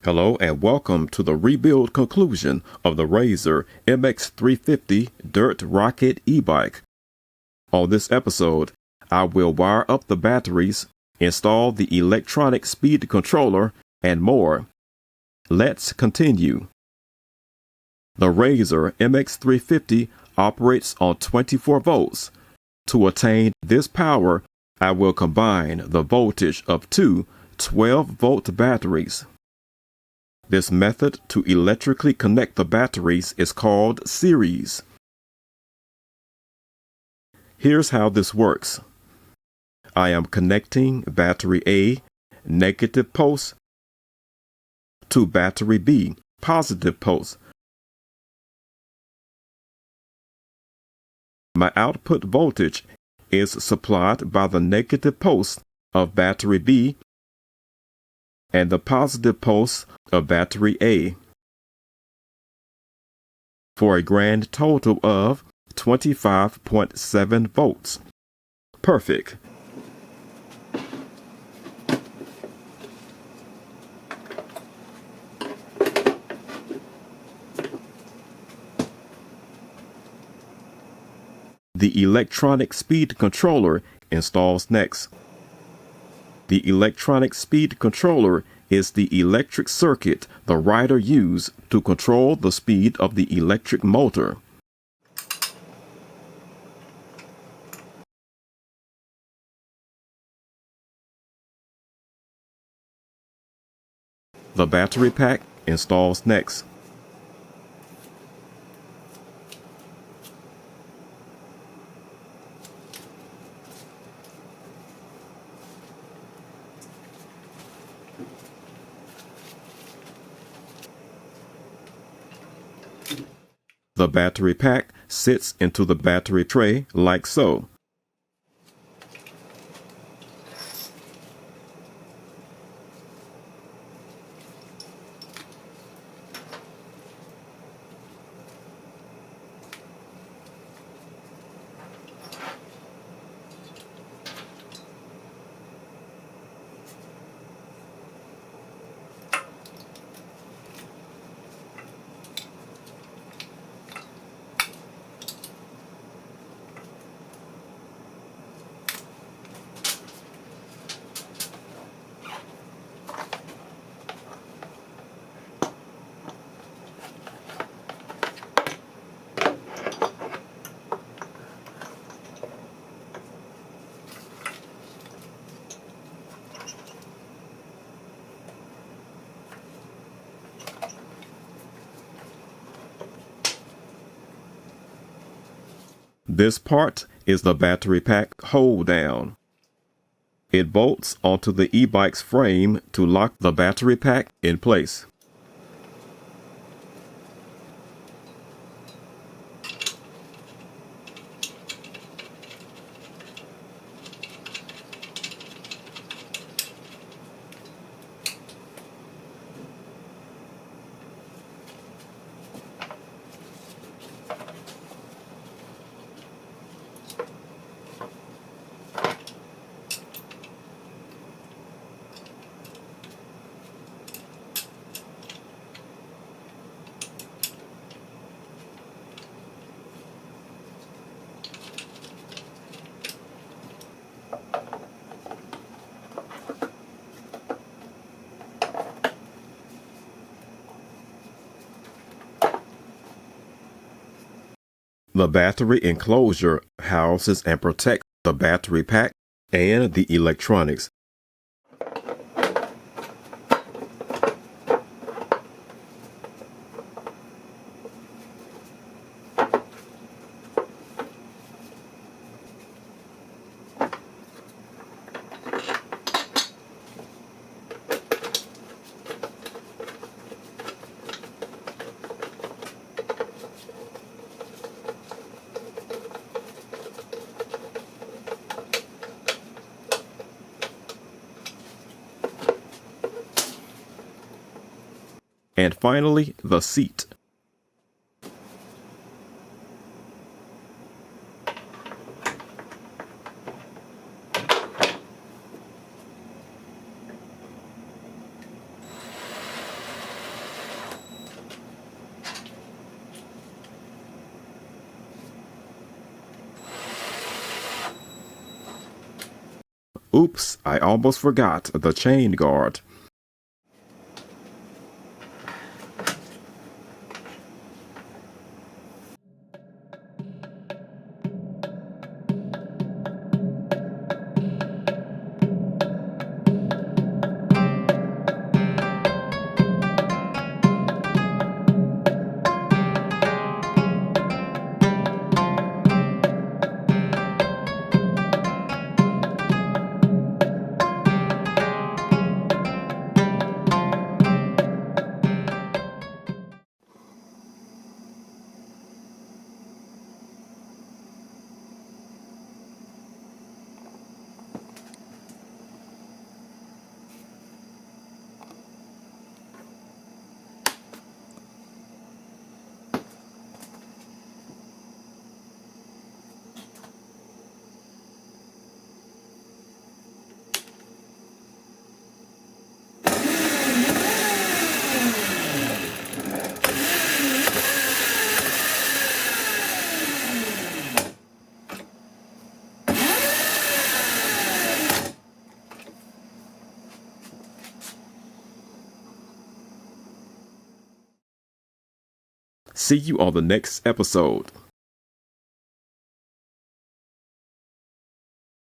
Hello and welcome to the rebuild conclusion of the Razor MX350 Dirt Rocket e-bike. On this episode, I will wire up the batteries, install the electronic speed controller, and more. Let's continue. The Razor MX350 operates on 24 volts. To attain this power, I will combine the voltage of two 12-volt batteries. This method to electrically connect the batteries is called series. Here's how this works. I am connecting battery A, negative pulse, to battery B, positive pulse. My output voltage is supplied by the negative pulse of battery B and the positive pulse of battery A, for a grand total of 25.7 volts. Perfect. The electronic speed controller installs next. The electronic speed controller is the electric circuit the rider uses to control the speed of the electric motor. The battery pack installs next. The battery pack sits into the battery tray like so. This part is the battery pack hold down. It bolts onto the e-bike's frame to lock the battery pack in place. The battery enclosure houses and protects the battery pack and the electronics. And finally, the seat. Oops, I almost forgot the chain guard. See you on the next episode.